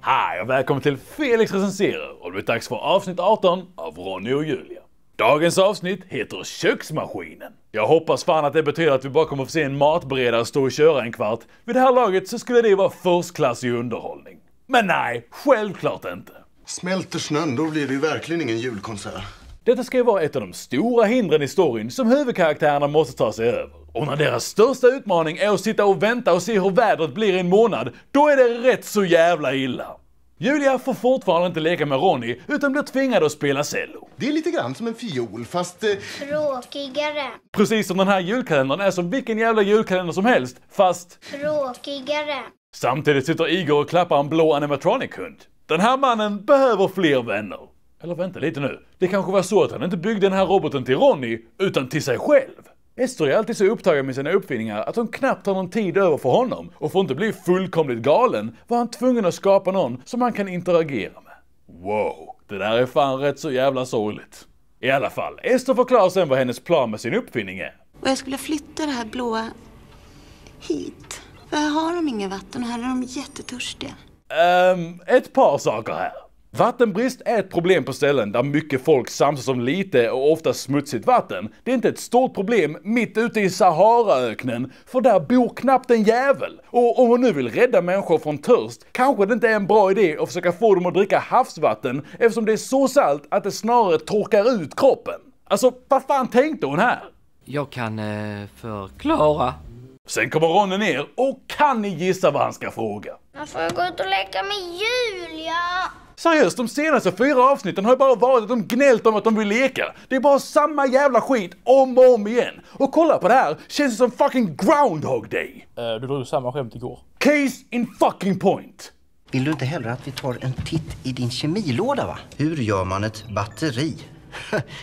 Hej och välkommen till Felix recenserar och det är dags för avsnitt 18 av Ronny och Julia. Dagens avsnitt heter Köksmaskinen. Jag hoppas fan att det betyder att vi bara kommer få se en matberedare stå och köra en kvart. Vid det här laget så skulle det vara förstklassig underhållning. Men nej, självklart inte. Smälter snön, då blir det ju verkligen ingen julkonsert. Detta ska ju vara ett av de stora hindren i storyn som huvudkaraktärerna måste ta sig över. Och när deras största utmaning är att sitta och vänta och se hur vädret blir i en månad, då är det rätt så jävla illa. Julia får fortfarande inte leka med Ronny utan blir tvingad att spela cello. Det är lite grann som en fiol, fast... Tråkigare. Precis som den här julkalendern är som vilken jävla julkalender som helst, fast... Tråkigare. Samtidigt sitter Igor och klappar en blå animatronic-hund. Den här mannen behöver fler vänner. Eller vänta lite nu. Det kanske var så att han inte byggde den här roboten till Ronny, utan till sig själv. Esther är alltid så upptagen med sina uppfinningar att hon knappt har någon tid över för honom, och för att inte bli fullkomligt galen var han tvungen att skapa någon som han kan interagera med. Wow, det där är fan rätt så jävla sorgligt. I alla fall, Esther förklarar sen vad hennes plan med sin uppfinning är. Och jag skulle flytta det här blåa hit. För här har de inga vatten och här är de jättetörstiga. Ett par saker här. Vattenbrist är ett problem på ställen där mycket folk samsas om lite och ofta smutsigt vatten. Det är inte ett stort problem mitt ute i Saharaöknen, för där bor knappt en jävel. Och om man nu vill rädda människor från törst, kanske det inte är en bra idé att försöka få dem att dricka havsvatten eftersom det är så salt att det snarare torkar ut kroppen. Alltså, vad fan tänkte hon här? Jag kan förklara. Sen kommer Ronny ner och kan ni gissa vad han ska fråga? Jag får gå ut och leka med Julia. Seriöst, de senaste 4 avsnitten har ju bara varit att de gnällt om att de vill leka. Det är bara samma jävla skit om och om igen. Och kolla på det här, känns det som fucking Groundhog Day. Du drog samma skämt igår. Case in fucking point. Vill du inte hellre att vi tar en titt i din kemilåda, va? Hur gör man ett batteri?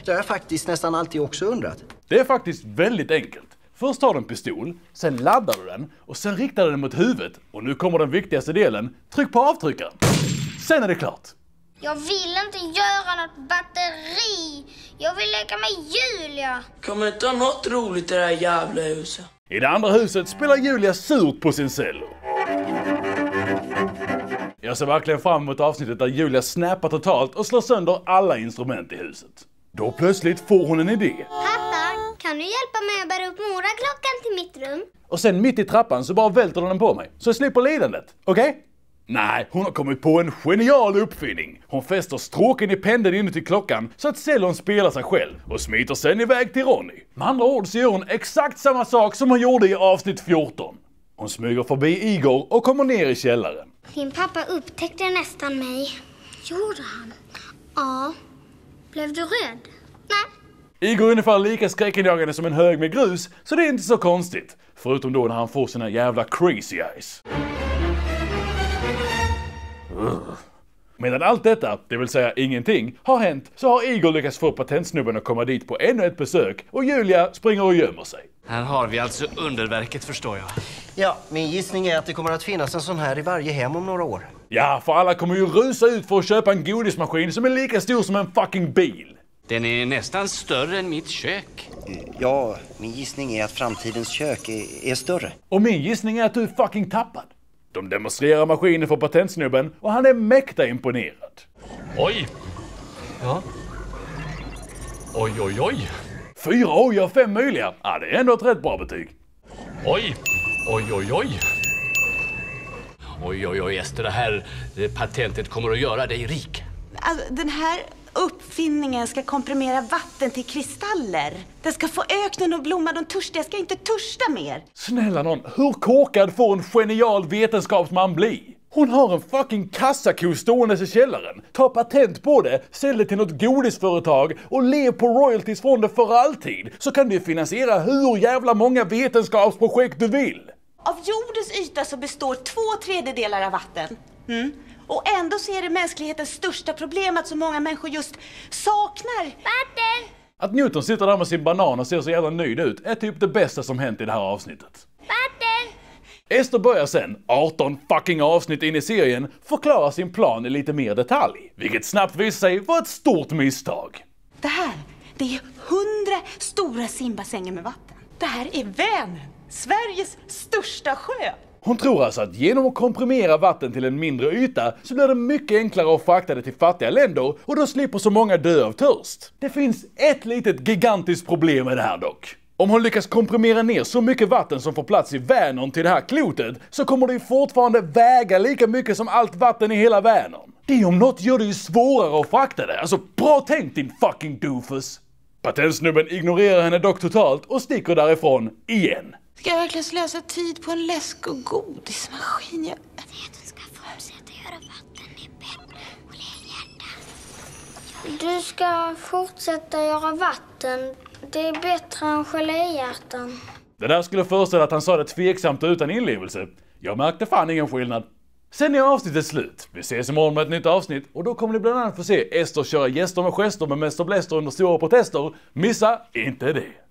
Det har jag faktiskt nästan alltid också undrat. Det är faktiskt väldigt enkelt. Först tar du en pistol, sen laddar du den och sen riktar du den mot huvudet. Och nu kommer den viktigaste delen. Tryck på avtryckaren. Sen är det klart. Jag vill inte göra något batteri. Jag vill leka med Julia. Kommer inte ha något roligt i det här jävla huset. I det andra huset spelar Julia surt på sin cello. Jag ser verkligen fram emot avsnittet där Julia snappar totalt och slår sönder alla instrument i huset. Då plötsligt får hon en idé. Pappa, kan du hjälpa mig att bära upp moraklockan till mitt rum? Och sen mitt i trappan så bara välter den på mig. Så jag slipper lidandet. Okej? Nej, hon har kommit på en genial uppfinning. Hon fäster stråken i pendeln inuti klockan så att cellon spelar sig själv och smiter sen iväg till Ronny. Med andra ord så gör hon exakt samma sak som hon gjorde i avsnitt 14. Hon smyger förbi Igor och kommer ner i källaren. Din pappa upptäckte nästan mig. Gjorde han? Ja. Blev du rädd? Nej. Igor är ungefär lika skräckinjagande som en hög med grus, så det är inte så konstigt. Förutom då när han får sina jävla crazy eyes. Medan allt detta, det vill säga ingenting, har hänt så har Igor lyckats få patentsnubben att komma dit på ännu ett besök och Julia springer och gömmer sig. Här har vi alltså underverket, förstår jag. Ja, min gissning är att det kommer att finnas en sån här i varje hem om några år. Ja, för alla kommer ju rusa ut för att köpa en godismaskin som är lika stor som en fucking bil. Den är nästan större än mitt kök. Ja, min gissning är att framtidens kök är större. Och min gissning är att du är fucking tappad. De demonstrerar maskinen för patentsnubben och han är mäkta imponerad. Oj! Ja. Oj, oj, oj. 4 oj av 5 möjliga. Ja, det är ändå ett rätt bra betyg. Oj, oj, oj, oj. Oj, oj, oj, Esther, det här patentet kommer att göra dig rik. Alltså, den här uppfinningen ska komprimera vatten till kristaller. Den ska få öknen och blomma, de törstiga ska inte törsta mer. Snälla någon, hur korkad får en genial vetenskapsman bli? Hon har en fucking kassako stående i källaren, tar patent på det, säljer till något godisföretag och lever på royalties från det för alltid. Så kan du finansiera hur jävla många vetenskapsprojekt du vill. Av jordens yta så består 2/3 av vatten. Och ändå så är det mänsklighetens största problem att så många människor just saknar Vatten! Att Newton sitter där med sin banan och ser så jävla nöjd ut är typ det bästa som hänt i det här avsnittet. Vatten! Esther börjar sen, 18 fucking avsnitt in i serien, förklara sin plan i lite mer detalj. Vilket snabbt visar sig vara ett stort misstag. det här. Det är 100 stora simbassänger med vatten. Det här är Vänern, Sveriges största sjö. Hon tror alltså att genom att komprimera vatten till en mindre yta så blir det mycket enklare att frakta det till fattiga länder och då slipper så många dö av törst. Det finns ett litet gigantiskt problem med det här dock. Om hon lyckas komprimera ner så mycket vatten som får plats i Vänern till det här klotet så kommer det ju fortfarande väga lika mycket som allt vatten i hela Vänern. Det om något gör det ju svårare att frakta det. Alltså bra tänkt din fucking doofus. Patentsnubben ignorerar henne dock totalt och sticker därifrån igen. Ska jag verkligen slösa tid på en läsk- och godismaskin? Säg att du ska fortsätta göra vatten i bättre och geléhjärtan. Du ska fortsätta göra vatten. Det är bättre än geléhjärtan. Det där skulle föreställa att han sa det tveksamt och utan inlevelse. Jag märkte fan ingen skillnad. Sen är avsnittet slut. Vi ses imorgon med ett nytt avsnitt och då kommer ni bland annat få se Ester köra gäster med gester med Mäster Bläster under stora protester. Missa inte det!